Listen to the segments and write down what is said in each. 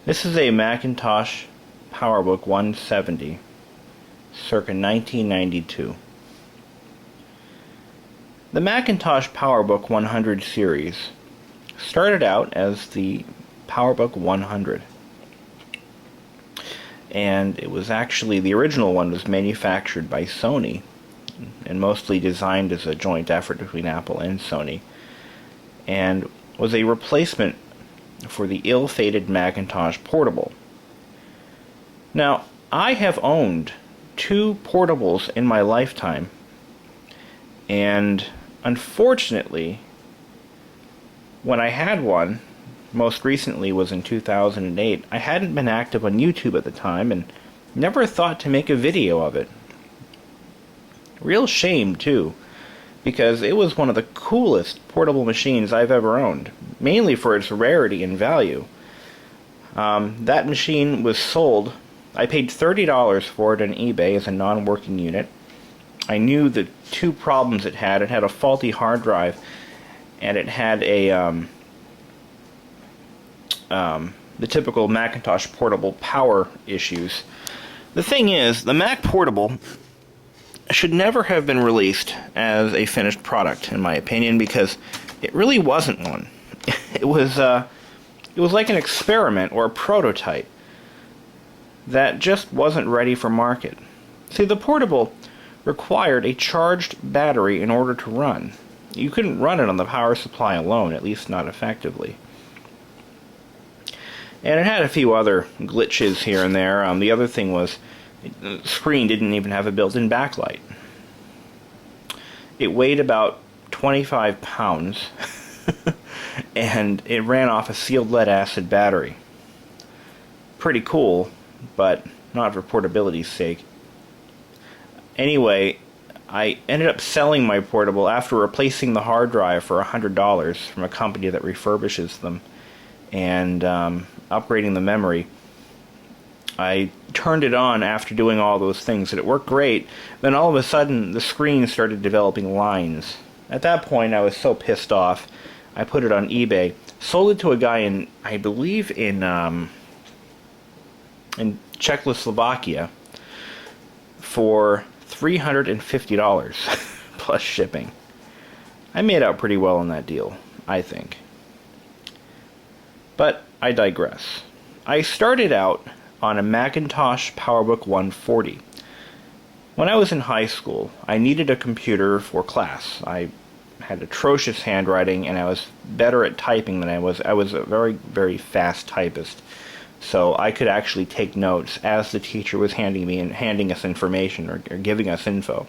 This is a Macintosh PowerBook 170, circa 1992. The Macintosh PowerBook 100 series started out as the PowerBook 100. And it was actually, the original one was manufactured by Sony and mostly designed as a joint effort between Apple and Sony, and was a replacement for the ill-fated Macintosh Portable. Now, I have owned two portables in my lifetime, and unfortunately, when I had one, most recently was in 2008, I hadn't been active on YouTube at the time and never thought to make a video of it. Real shame, too, because it was one of the coolest portable machines I've ever owned, mainly for its rarity and value. That machine was sold. I paid $30 for it on eBay as a non-working unit. I knew the two problems it had. It had a faulty hard drive, and it had a the typical Macintosh Portable power issues. The thing is, the Mac Portable should never have been released as a finished product, in my opinion, because it really wasn't one. It was like an experiment or a prototype that just wasn't ready for market. See, the Portable required a charged battery in order to run. You couldn't run it on the power supply alone, at least not effectively. And it had a few other glitches here and there. The other thing was, the screen didn't even have a built-in backlight. It weighed about 25 pounds, and it ran off a sealed lead-acid battery. Pretty cool, but not for portability's sake. Anyway, I ended up selling my Portable after replacing the hard drive for $100 from a company that refurbishes them, and upgrading the memory. I turned it on after doing all those things, and it worked great. Then all of a sudden, the screen started developing lines. At that point, I was so pissed off, I put it on eBay, sold it to a guy in, I believe, in Czechoslovakia for $350 plus shipping. I made out pretty well on that deal, I think. But I digress. I started out on a Macintosh PowerBook 140. When I was in high school, I needed a computer for class. I had atrocious handwriting, and I was better at typing than I was. I was a very, very fast typist, so I could actually take notes as the teacher was handing us information or giving us info.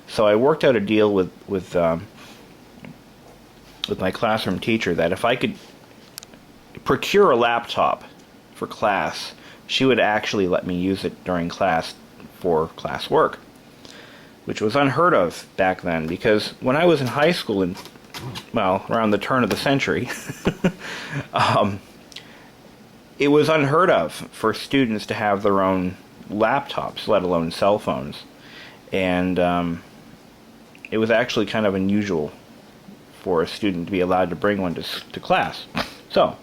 So I worked out a deal with my classroom teacher that if I could procure a laptop for class, she would actually let me use it during class for class work, which was unheard of back then, because when I was in high school, around the turn of the century, it was unheard of for students to have their own laptops, let alone cell phones, and it was actually kind of unusual for a student to be allowed to bring one to class. So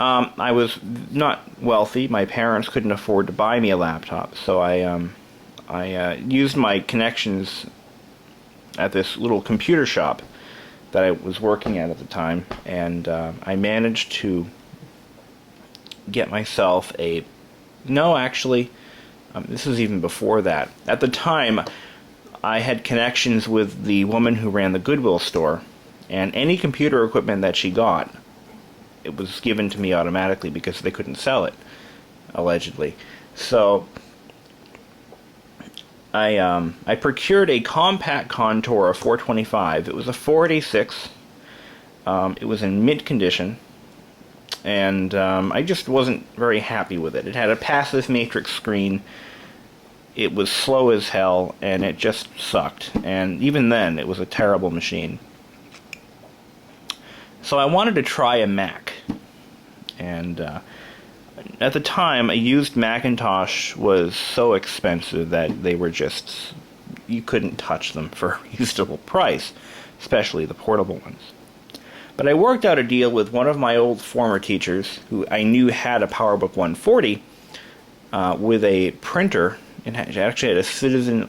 I was not wealthy. My parents couldn't afford to buy me a laptop, so I used my connections at this little computer shop that I was working at the time, and I managed to get myself a... No, actually, this was even before that. At the time, I had connections with the woman who ran the Goodwill store, and any computer equipment that she got, it was given to me automatically because they couldn't sell it, allegedly. So I procured a compact Contour 425. It was a 486. It was in mint condition, and I just wasn't very happy with it. It had a passive matrix screen. It was slow as hell, and it just sucked. And even then, it was a terrible machine. So I wanted to try a Mac, and at the time, a used Macintosh was so expensive that they were just, you couldn't touch them for a reasonable price, especially the portable ones. But I worked out a deal with one of my old former teachers, who I knew had a PowerBook 140, with a printer. It actually had a Citizen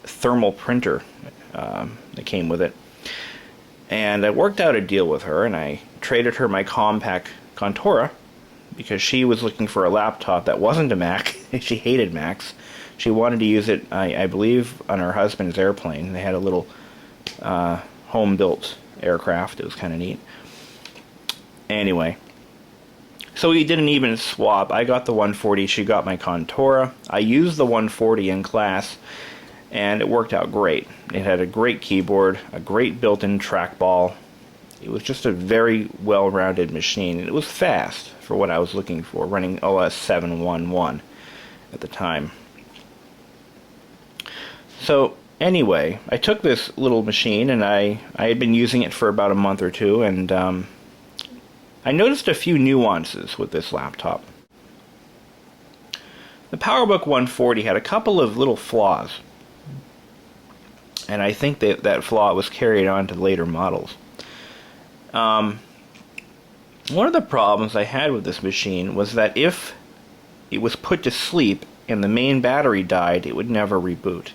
thermal printer that came with it. And I worked out a deal with her, and I traded her my compact Contora, because she was looking for a laptop that wasn't a Mac. She hated Macs. She wanted to use it, I believe, on her husband's airplane. They had a little home-built aircraft. It was kind of neat. Anyway, so we did an even swap. I got the 140, she got my Contora. I used the 140 in class, and it worked out great. It had a great keyboard, a great built-in trackball. It was just a very well-rounded machine, and it was fast for what I was looking for, running OS 7.1.1 at the time. So anyway, I took this little machine, and I had been using it for about a month or two, and I noticed a few nuances with this laptop. The PowerBook 140 had a couple of little flaws, and I think that flaw was carried on to later models. One of the problems I had with this machine was that if it was put to sleep and the main battery died, it would never reboot.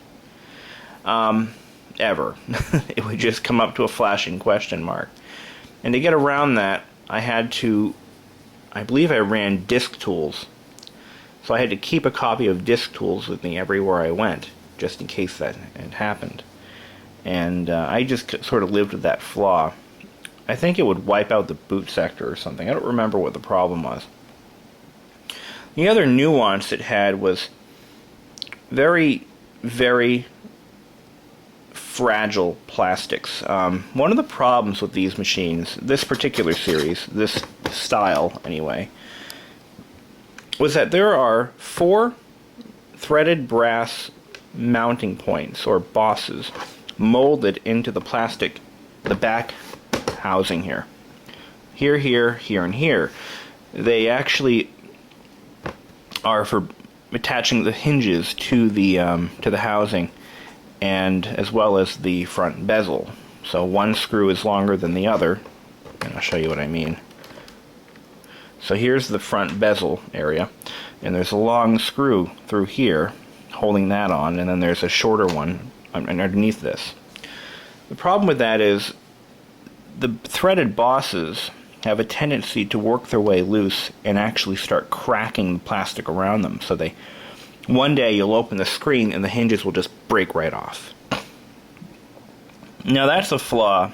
Ever. It would just come up to a flashing question mark. And to get around that, I had to, I believe I ran Disk Tools. So I had to keep a copy of Disk Tools with me everywhere I went, just in case that had happened. And I just sort of lived with that flaw. I think it would wipe out the boot sector or something. I don't remember what the problem was. The other nuance it had was very, very fragile plastics. One of the problems with these machines, this particular series, this style anyway, was that there are 4 threaded brass mounting points, or bosses, molded into the plastic, the back housing here. Here, here, here, and here. They actually are for attaching the hinges to the housing, and as well as the front bezel. So one screw is longer than the other, and I'll show you what I mean. So here's the front bezel area, and there's a long screw through here holding that on, and then there's a shorter one underneath this. The problem with that is the threaded bosses have a tendency to work their way loose and actually start cracking the plastic around them. So one day you'll open the screen and the hinges will just break right off. Now that's a flaw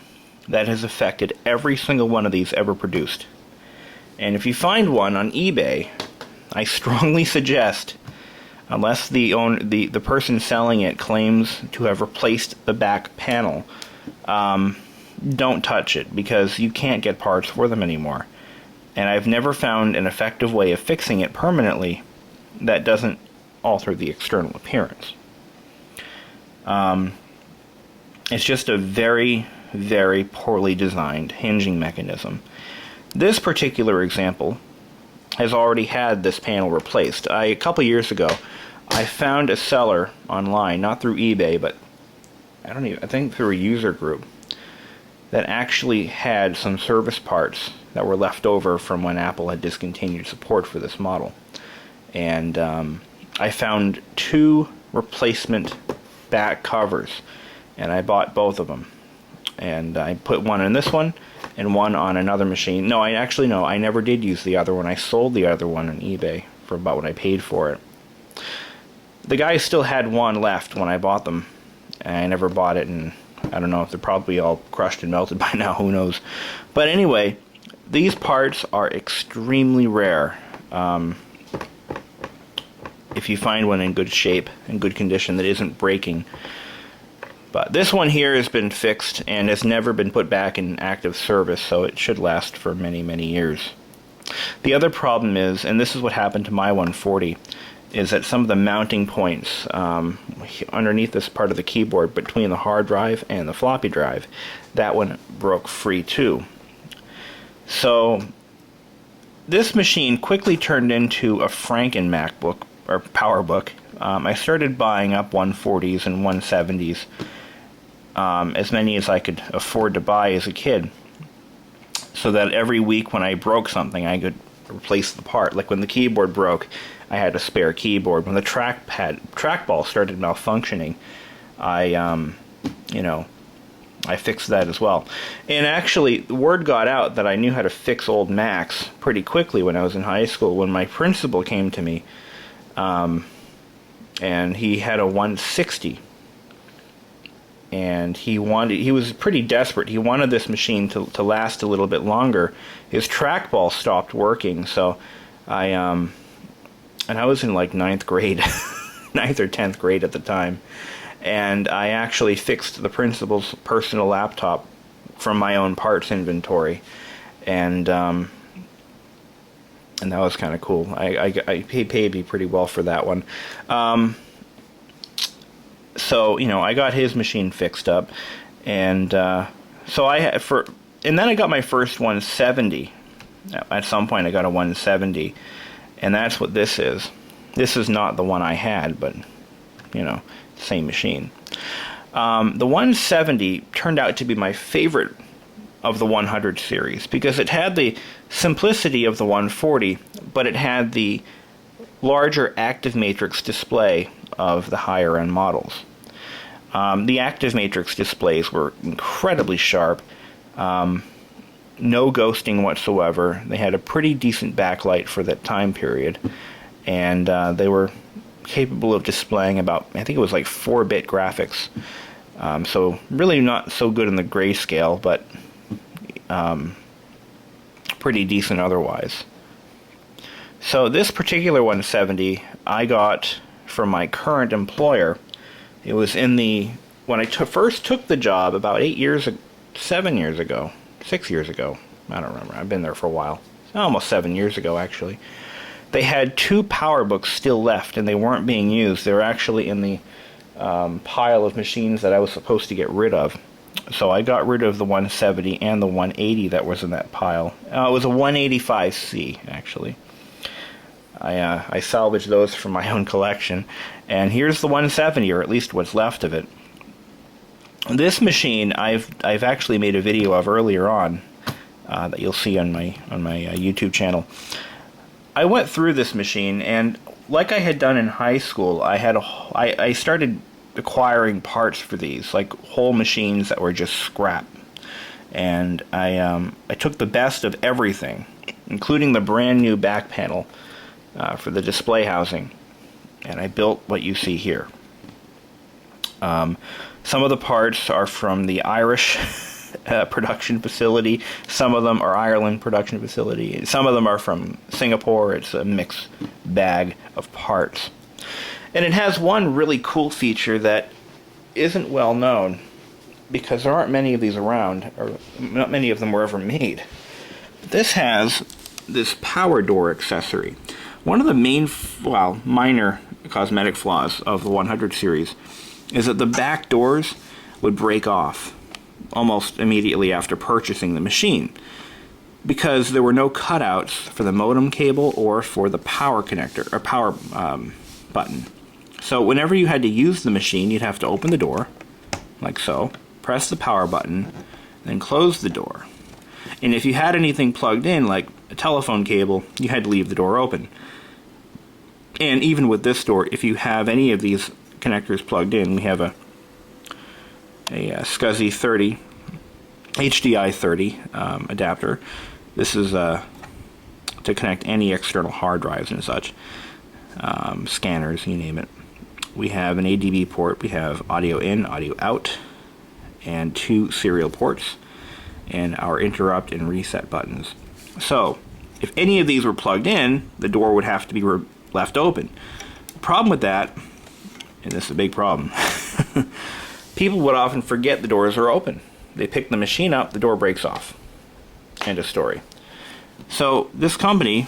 that has affected every single one of these ever produced. And if you find one on eBay, I strongly suggest, unless the person selling it claims to have replaced the back panel, don't touch it, because you can't get parts for them anymore. And I've never found an effective way of fixing it permanently that doesn't alter the external appearance. It's just a very, very poorly designed hinging mechanism. This particular example has already had this panel replaced. A couple years ago, I found a seller online, not through eBay, but I think through a user group, that actually had some service parts that were left over from when Apple had discontinued support for this model. And I found 2 replacement back covers, and I bought both of them. And I put one in this one and one on another machine. No, I never did use the other one. I sold the other one on eBay for about what I paid for it. The guy still had one left when I bought them, and I never bought it, and I don't know if they're probably all crushed and melted by now, who knows. But anyway, these parts are extremely rare. If you find one in good shape, in good condition, that isn't breaking. But this one here has been fixed and has never been put back in active service, so it should last for many, many years. The other problem is, and this is what happened to my 140, is that some of the mounting points underneath this part of the keyboard between the hard drive and the floppy drive, that one broke free too. So this machine quickly turned into a Franken MacBook, or PowerBook. I started buying up 140s and 170s, as many as I could afford to buy as a kid. so that every week when I broke something, I could replace the part. Like when the keyboard broke, I had a spare keyboard. When the trackball started malfunctioning, I fixed that as well. And actually, the word got out that I knew how to fix old Macs pretty quickly when I was in high school. When my principal came to me, and he had a 160, and he was pretty desperate. He wanted this machine to last a little bit longer. His trackball stopped working, so and I was in like 9th grade, 9th or 10th grade at the time. And I actually fixed the principal's personal laptop from my own parts inventory, and that was kind of cool. He paid me pretty well for that one. So I got his machine fixed up, and so and then I got my first 170. At some point, I got a 170, and that's what this is. This is not the one I had, but same machine. The 170 turned out to be my favorite of the 100 series because it had the simplicity of the 140, but it had the larger active matrix display of the higher end models. The active matrix displays were incredibly sharp, no ghosting whatsoever. They had a pretty decent backlight for that time period, and they were capable of displaying about, I think it was like 4-bit graphics. So really not so good in the grayscale, but pretty decent otherwise. So this particular 170 I got from my current employer. It was when I first took the job about 7 years ago, 6 years ago. I don't remember. I've been there for a while. Almost 7 years ago, actually. They had 2 PowerBooks still left, and they weren't being used. They were actually in the pile of machines that I was supposed to get rid of. So I got rid of the 170 and the 180 that was in that pile. It was a 185C, actually. I salvaged those from my own collection. And here's the 170, or at least what's left of it. This machine I've actually made a video of earlier on that you'll see on my YouTube channel. I went through this machine, and like I had done in high school, I started acquiring parts for these, like whole machines that were just scrap. And I took the best of everything, including the brand new back panel for the display housing, and I built what you see here. Some of the parts are from the Irish production facility. Some of them are Ireland production facility. Some of them are from Singapore. It's a mixed bag of parts. And it has one really cool feature that isn't well known because there aren't many of these around, or not many of them were ever made. This has this power door accessory. One of the main, minor cosmetic flaws of the 100 series is that the back doors would break off almost immediately after purchasing the machine because there were no cutouts for the modem cable or for the power connector or power button. So whenever you had to use the machine, you'd have to open the door like so, press the power button, then close the door. And if you had anything plugged in, like a telephone cable, you had to leave the door open. And even with this door, if you have any of these connectors plugged in, we have a SCSI 30, HDI 30 adapter. This is to connect any external hard drives and such, scanners, you name it. We have an ADB port, we have audio in, audio out, and 2 serial ports, and our interrupt and reset buttons. So, if any of these were plugged in, the door would have to be left open. The problem with that, and this is a big problem, people would often forget the doors are open. They pick the machine up, the door breaks off. End of story. So this company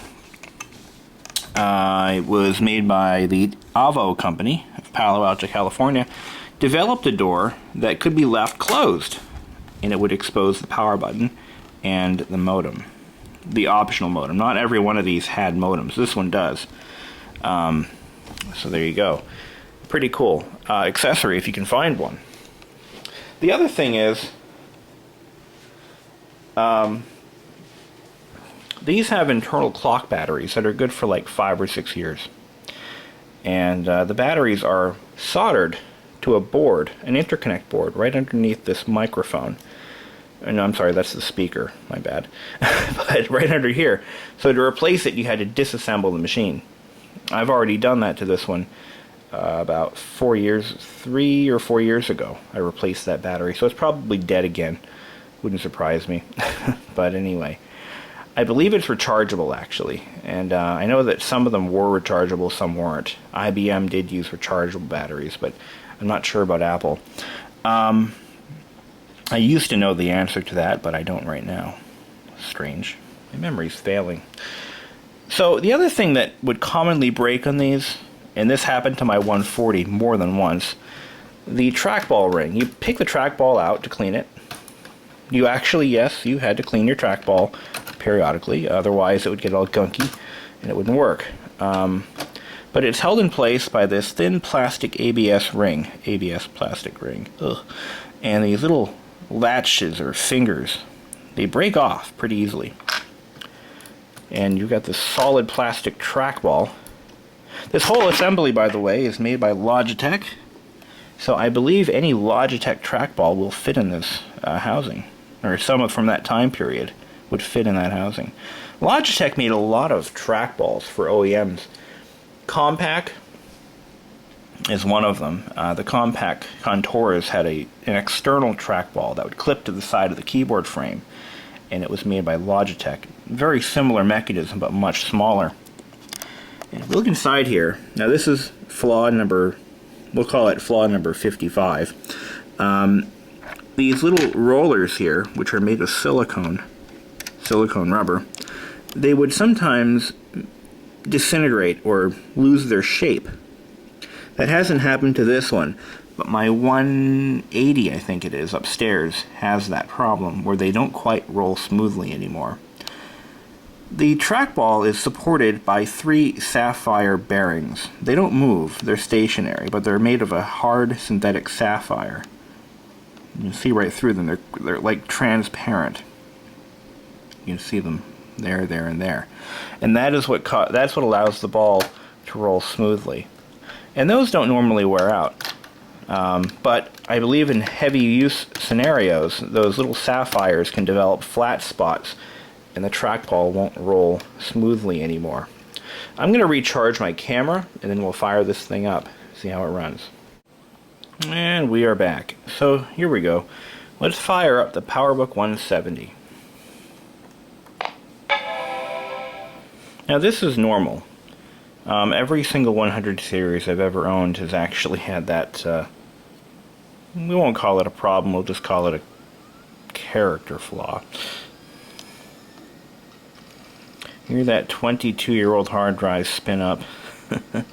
was made by the Avo company of Palo Alto, California, developed a door that could be left closed, and it would expose the power button and the modem, the optional modem. Not every one of these had modems. This one does. So there you go. Pretty cool accessory if you can find one. The other thing is, these have internal clock batteries that are good for like 5 or 6 years. And the batteries are soldered to a board, an interconnect board, right underneath this microphone. No, I'm sorry, that's the speaker, my bad. But right under here. So to replace it, you had to disassemble the machine. I've already done that to this one about 3 or 4 years ago. I replaced that battery, so it's probably dead again. Wouldn't surprise me. But anyway, I believe it's rechargeable actually, and I know that some of them were rechargeable, some weren't. IBM did use rechargeable batteries, but I'm not sure about Apple. I used to know the answer to that, but I don't right now. Strange. My memory's failing. So the other thing that would commonly break on these, and this happened to my 140 more than once, the trackball ring. You pick the trackball out to clean it. You actually, yes, you had to clean your trackball periodically, otherwise it would get all gunky and it wouldn't work. But it's held in place by this thin plastic ABS plastic ring. Ugh. And these little latches or fingers, they break off pretty easily. And you've got this solid plastic trackball. This whole assembly, by the way, is made by Logitech. So I believe any Logitech trackball will fit in this housing. Or some from that time period would fit in that housing. Logitech made a lot of trackballs for OEMs. Compaq is one of them. The Compaq Contours had an external trackball that would clip to the side of the keyboard frame, and it was made by Logitech. Very similar mechanism, but much smaller. And if you look inside here, now this is flaw number, we'll call it flaw number 55. These little rollers here, which are made of silicone rubber, they would sometimes disintegrate or lose their shape. That hasn't happened to this one, but my 180, I think it is, upstairs has that problem where they don't quite roll smoothly anymore. The trackball is supported by 3 sapphire bearings. They don't move, they're stationary, but they're made of a hard synthetic sapphire. You can see right through them, they're like transparent. You can see them there, and there. And that's what allows the ball to roll smoothly. And those don't normally wear out. But I believe in heavy use scenarios, those little sapphires can develop flat spots and the trackball won't roll smoothly anymore. I'm going to recharge my camera and then we'll fire this thing up, see how it runs. And we are back. So here we go. Let's fire up the PowerBook 170. Now this is normal. Every single 100 series I've ever owned has actually had that, we won't call it a problem, we'll just call it a character flaw. Hear that 22-year-old hard drive spin up. And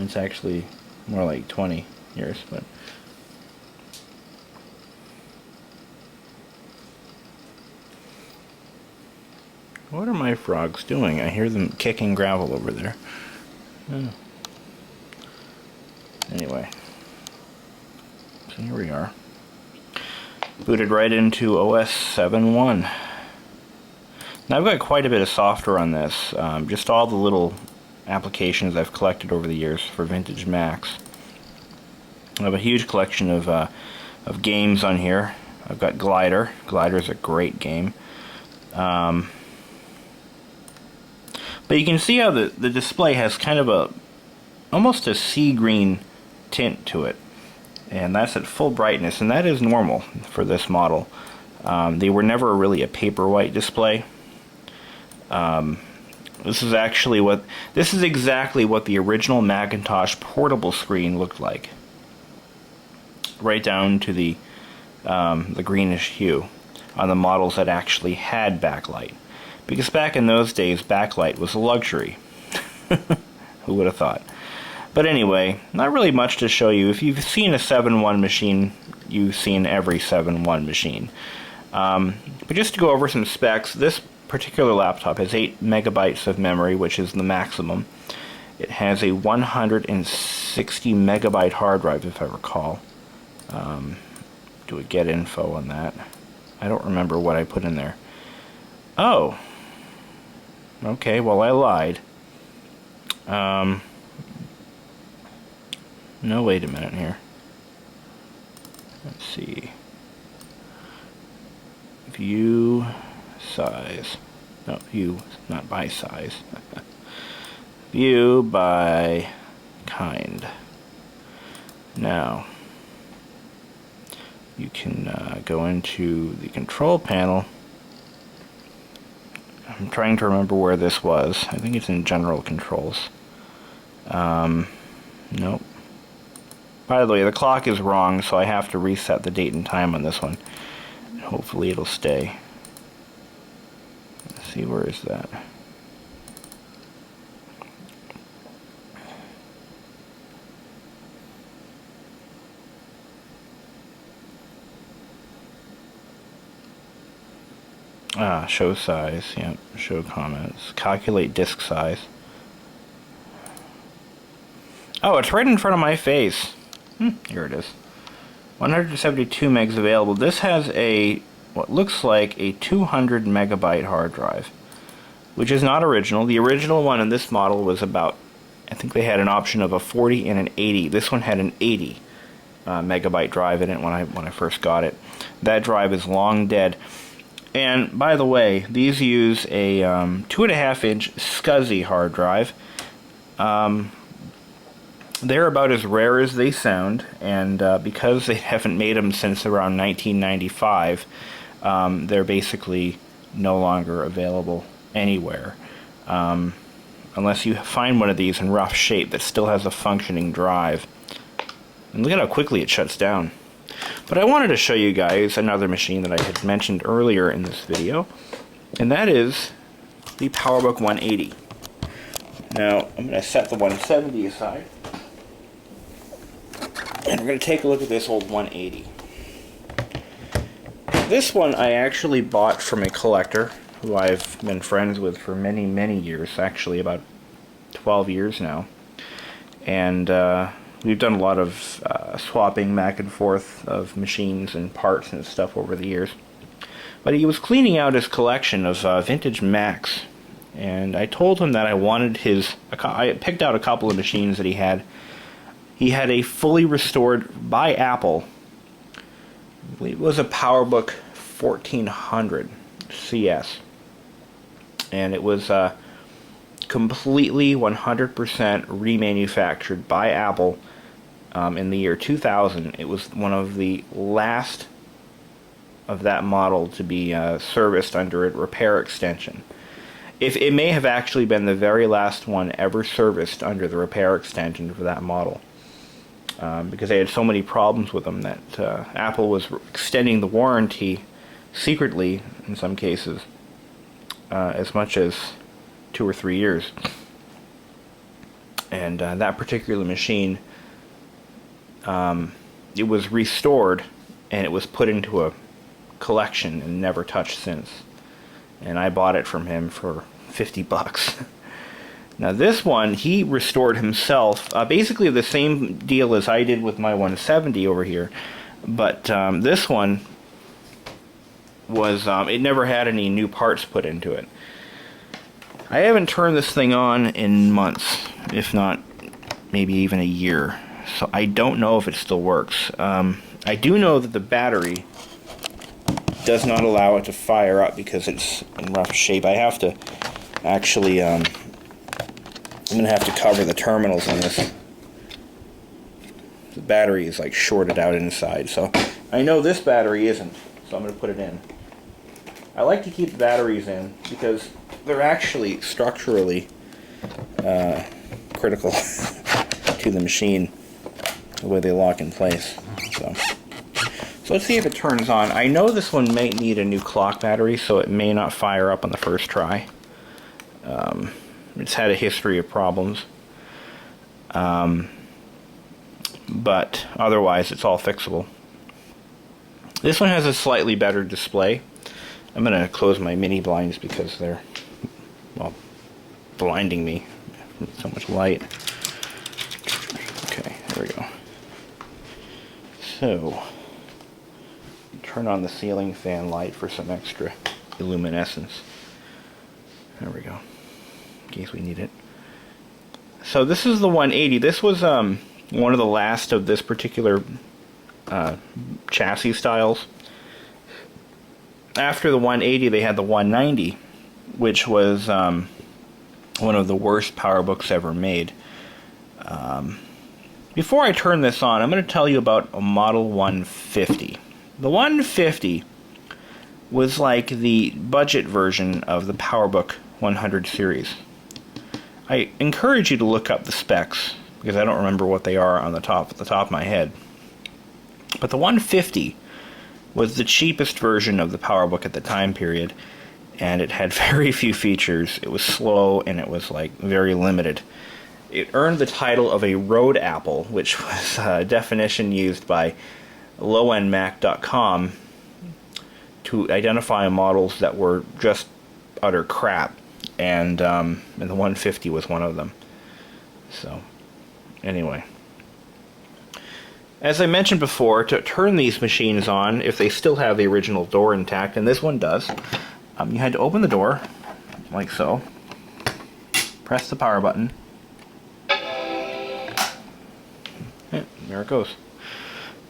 it's actually more like 20 years, but what are my frogs doing? I hear them kicking gravel over there. Oh. Anyway, so here we are. Booted right into OS 7.1. Now I've got quite a bit of software on this, just all the little applications I've collected over the years for vintage Macs. I have a huge collection of games on here. I've got Glider. Glider's a great game. But you can see how the display has kind of almost a sea green tint to it. And that's at full brightness, and that is normal for this model. They were never really a paperwhite display. This is exactly what the original Macintosh Portable screen looked like. Right down to the greenish hue on the models that actually had backlight. Because back in those days, backlight was a luxury. Who would have thought? But anyway, not really much to show you. If you've seen a 7.1 machine, you've seen every 7.1 machine. But just to go over some specs, this particular laptop has 8 megabytes of memory, which is the maximum. It has a 160 megabyte hard drive, if I recall. Do a get info on that. I don't remember what I put in there. Oh, Okay, well, I lied. No, wait a minute here. Let's see. View size. No, view, not by size. View by kind. Now, you can go into the control panel. I'm trying to remember where this was. I think it's in general controls. Nope. By the way, the clock is wrong, so I have to reset the date and time on this one. Hopefully it'll stay. Let's see, where is that? Ah, show size, yep, show comments, calculate disk size. Oh, it's right in front of my face. Here it is. 172 megs available. This has what looks like a 200 megabyte hard drive, which is not original. The original one in this model was about, I think they had an option of a 40 and an 80. This one had an 80 megabyte drive in it when I first got it. That drive is long dead. And by the way, these use a 2.5-inch SCSI hard drive. They're about as rare as they sound, and because they haven't made them since around 1995, they're basically no longer available anywhere. Unless you find one of these in rough shape that still has a functioning drive. And look at how quickly it shuts down. But I wanted to show you guys another machine that I had mentioned earlier in this video, and that is the PowerBook 180. Now, I'm going to set the 170 aside, and we're going to take a look at this old 180. This one I actually bought from a collector who I've been friends with for many, many years, actually about 12 years now. And we've done a lot of swapping back and forth of machines and parts and stuff over the years. But he was cleaning out his collection of vintage Macs, and I told him that I wanted I picked out a couple of machines that he had. He had a fully restored, by Apple, I believe it was a PowerBook 1400 CS. And it was completely 100% remanufactured by Apple in the year 2000. It was one of the last of that model to be serviced under a repair extension. It may have actually been the very last one ever serviced under the repair extension for that model. Because they had so many problems with them that Apple was extending the warranty secretly, in some cases, as much as 2 or 3 years. And that particular machine, it was restored and it was put into a collection and never touched since. And I bought it from him for $50. Now this one, he restored himself, basically the same deal as I did with my 170 over here, but this one was, it never had any new parts put into it. I haven't turned this thing on in months, if not maybe even a year, so I don't know if it still works. I do know that the battery does not allow it to fire up because it's in rough shape. I have to actually, I'm going to have to cover the terminals on this. The battery is like shorted out inside, so I know this battery isn't, so I'm going to put it in. I like to keep the batteries in because they're actually structurally critical to the machine, the way they lock in place. So let's see if it turns on. I know this one may need a new clock battery, so it may not fire up on the first try. It's had a history of problems, but otherwise it's all fixable. This one has a slightly better display. I'm going to close my mini blinds because they're, well, blinding me with so much light. Okay, there we go. So, turn on the ceiling fan light for some extra luminescence. There we go. in case we need it. So this is the 180. This was one of the last of this particular chassis styles. After the 180, they had the 190, which was one of the worst PowerBooks ever made. Before I turn this on, I'm going to tell you about a Model 150. The 150 was like the budget version of the PowerBook 100 series. I encourage you to look up the specs, because I don't remember what they are on the top of my head. But the 150 was the cheapest version of the PowerBook at the time period, and it had very few features. It was slow, and it was like very limited. It earned the title of a road apple, which was a definition used by lowendmac.com to identify models that were just utter crap, and the 150 was one of them. So, anyway. As I mentioned before, to turn these machines on, if they still have the original door intact, and this one does, you had to open the door, like so, press the power button, yeah, there it goes.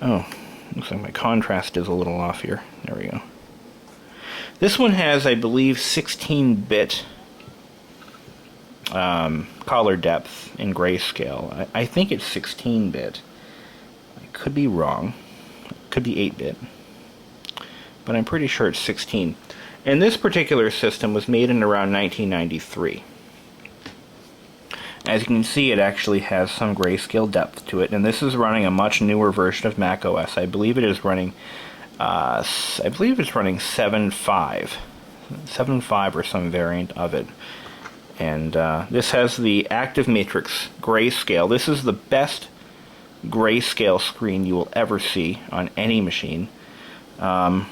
Oh, looks like my contrast is a little off here. There we go. This one has, I believe, 16-bit color depth in grayscale. I think it's 16-bit. I could be wrong. It could be 8-bit. But I'm pretty sure it's 16. And this particular system was made in around 1993. As you can see, it actually has some grayscale depth to it, and this is running a much newer version of Mac OS. I believe it is running 7.5 or some variant of it. And this has the active matrix grayscale. This is the best grayscale screen you will ever see on any machine. And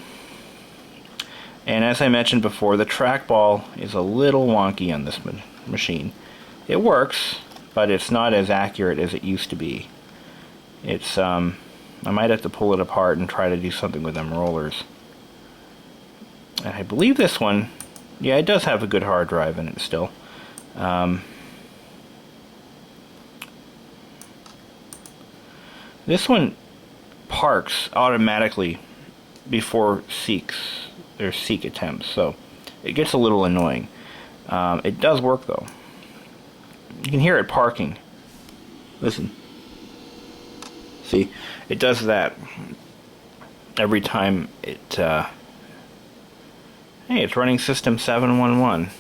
as I mentioned before, the trackball is a little wonky on this machine. It works, but it's not as accurate as it used to be. It's I might have to pull it apart and try to do something with them rollers. And I believe this one, yeah, it does have a good hard drive in it still. This one parks automatically before seek attempts, so it gets a little annoying. It does work though. You can hear it parking. Listen. See, it does that every time it, hey, it's running System 711.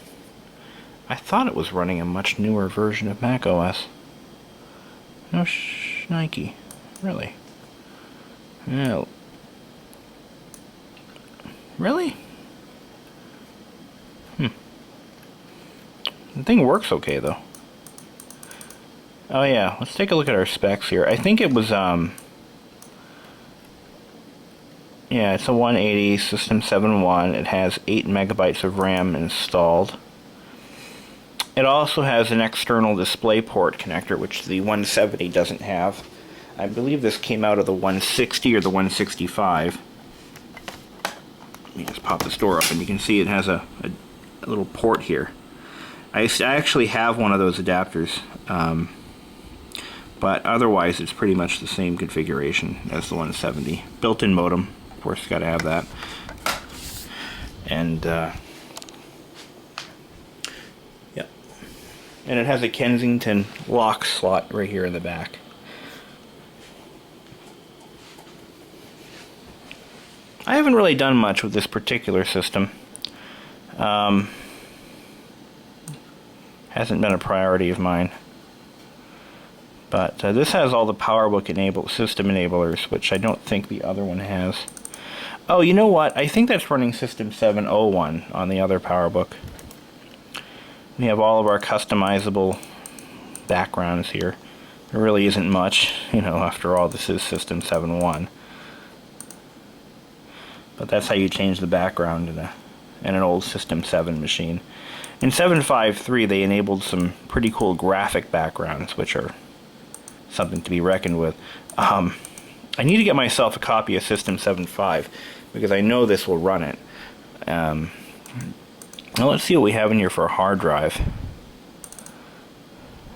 I thought it was running a much newer version of Mac OS. No shnikey. Really? No. Really? The thing works okay, though. Oh yeah, let's take a look at our specs here. I think it was, yeah, it's a 180 System 7.1. It has 8 megabytes of RAM installed. It also has an external DisplayPort connector, which the 170 doesn't have. I believe this came out of the 160 or the 165. Let me just pop this door up, and you can see it has a little port here. I actually have one of those adapters. But otherwise it's pretty much the same configuration as the 170. Built-in modem, of course, you gotta have that. And yeah, and it has a Kensington lock slot right here in the back. I haven't really done much with this particular system. Hasn't been a priority of mine. But this has all the PowerBook system enablers, which I don't think the other one has. Oh, you know what? I think that's running System 701 on the other PowerBook. We have all of our customizable backgrounds here. There really isn't much, you know, after all, this is System 7.1. But that's how you change the background in an old System 7 machine. In 7.5.3 they enabled some pretty cool graphic backgrounds, which are something to be reckoned with. I need to get myself a copy of System 7.5 because I know this will run it. Now let's see what we have in here for a hard drive.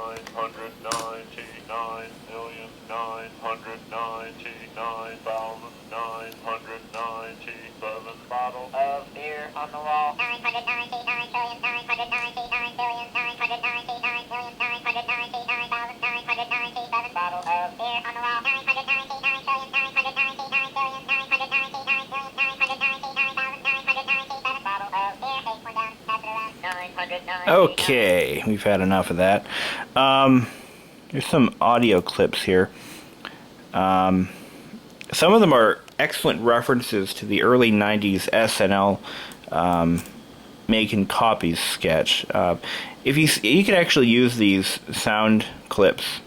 999,999,997 bottles of beer on the wall. 999,999,999,999,997 bottles of beer on the wall. 999,999,999,997 bottles of beer. Take one down, pass it around. 999. Okay, we've had enough of that. There's some audio clips here. Some of them are excellent references to the early 90s SNL making copies sketch. If you could actually use these sound clips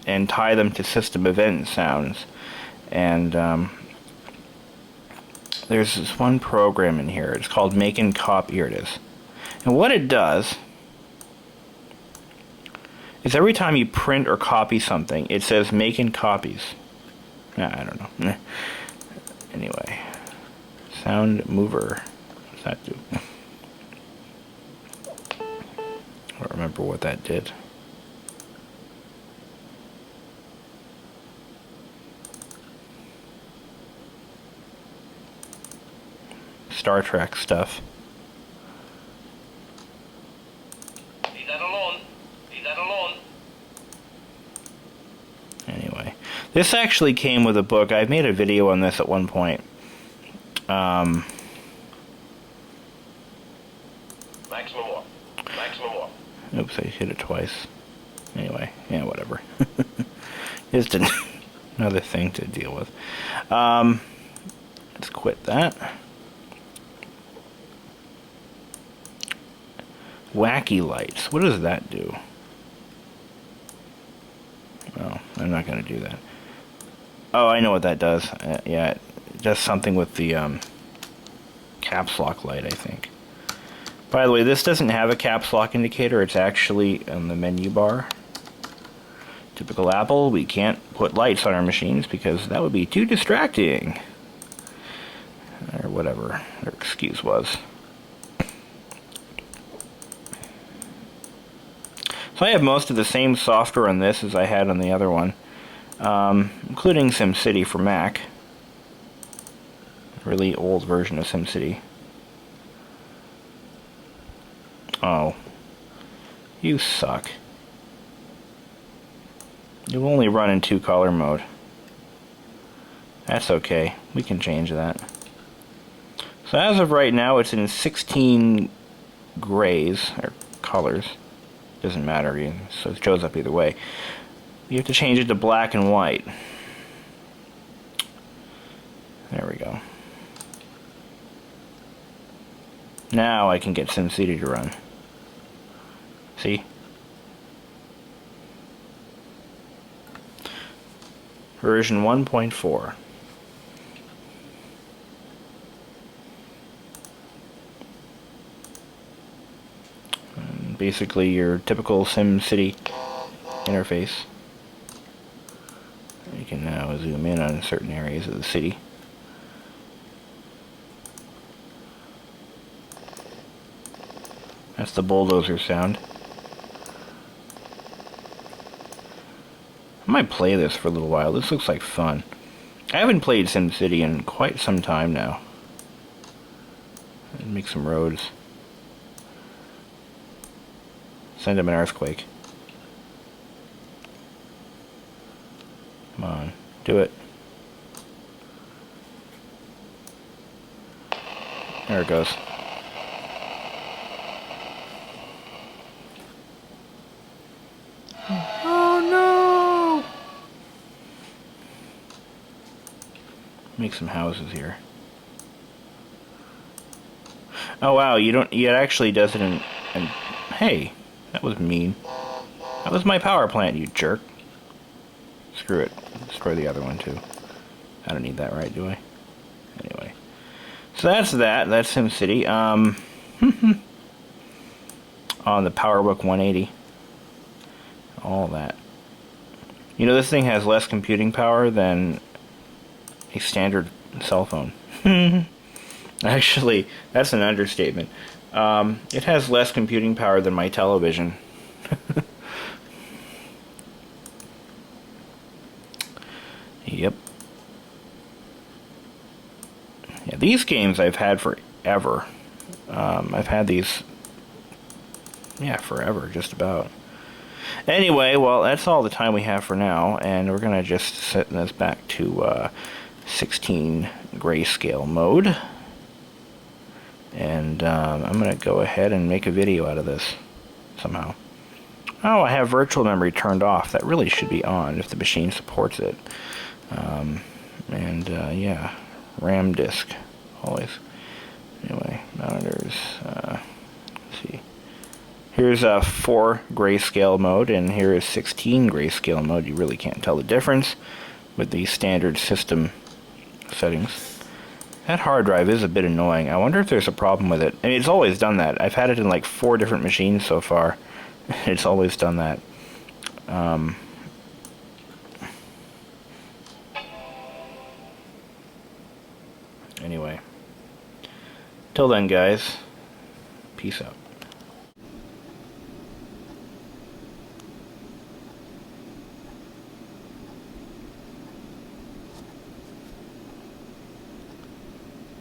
and tie them to system event sounds. And there's this one program in here. It's called Making Copy. Here it is. And what it does is every time you print or copy something, it says making copies. I don't know. Anyway, sound mover. What's that do? I don't remember what that did. Star Trek stuff. Leave that alone. Leave that alone. Anyway, this actually came with a book. I made a video on this at one point. Maximum more. Maximum more. Oops, I hit it twice. Anyway, yeah, whatever. Just another thing to deal with. Let's quit that. Wacky lights. What does that do? Oh, I'm not going to do that. Oh, I know what that does. Yeah, it does something with the caps lock light, I think. By the way, this doesn't have a caps lock indicator. It's actually on the menu bar. Typical Apple, we can't put lights on our machines because that would be too distracting. Or whatever their excuse was. So I have most of the same software on this as I had on the other one, including SimCity for Mac. Really old version of SimCity. Oh. You suck. You'll only run in 2-color mode. That's okay. We can change that. So as of right now, it's in 16 grays, or colors. Doesn't matter, so it shows up either way. You have to change it to black and white. There we go. Now I can get SimCity to run. See? Version 1.4. Basically your typical SimCity interface. You can now zoom in on certain areas of the city. That's the bulldozer sound. I might play this for a little while. This looks like fun. I haven't played SimCity in quite some time now. Make some roads. Send him an earthquake. Come on, do it. There it goes. Oh no! Make some houses here. Oh wow, it actually does it in hey, that was mean. That was my power plant, you jerk. Screw it. Destroy the other one too. I don't need that, right, do I? Anyway. So that's that. That's SimCity. On the PowerBook 180. All that. You know, this thing has less computing power than a standard cell phone. Actually, that's an understatement. It has less computing power than my television. Yep. Yeah, these games I've had forever. I've had these, yeah, forever, just about. Anyway, well, that's all the time we have for now, and we're going to just set this back to 16 grayscale mode. And I'm going to go ahead and make a video out of this somehow. Oh, I have virtual memory turned off. That really should be on if the machine supports it. Yeah, RAM disk, always. Anyway, monitors, let's see. Here's 4 grayscale mode, and here is 16 grayscale mode. You really can't tell the difference with the standard system settings. That hard drive is a bit annoying. I wonder if there's a problem with it. I mean, it's always done that. I've had it in like 4 different machines so far. It's always done that. Anyway. Till then, guys. Peace out.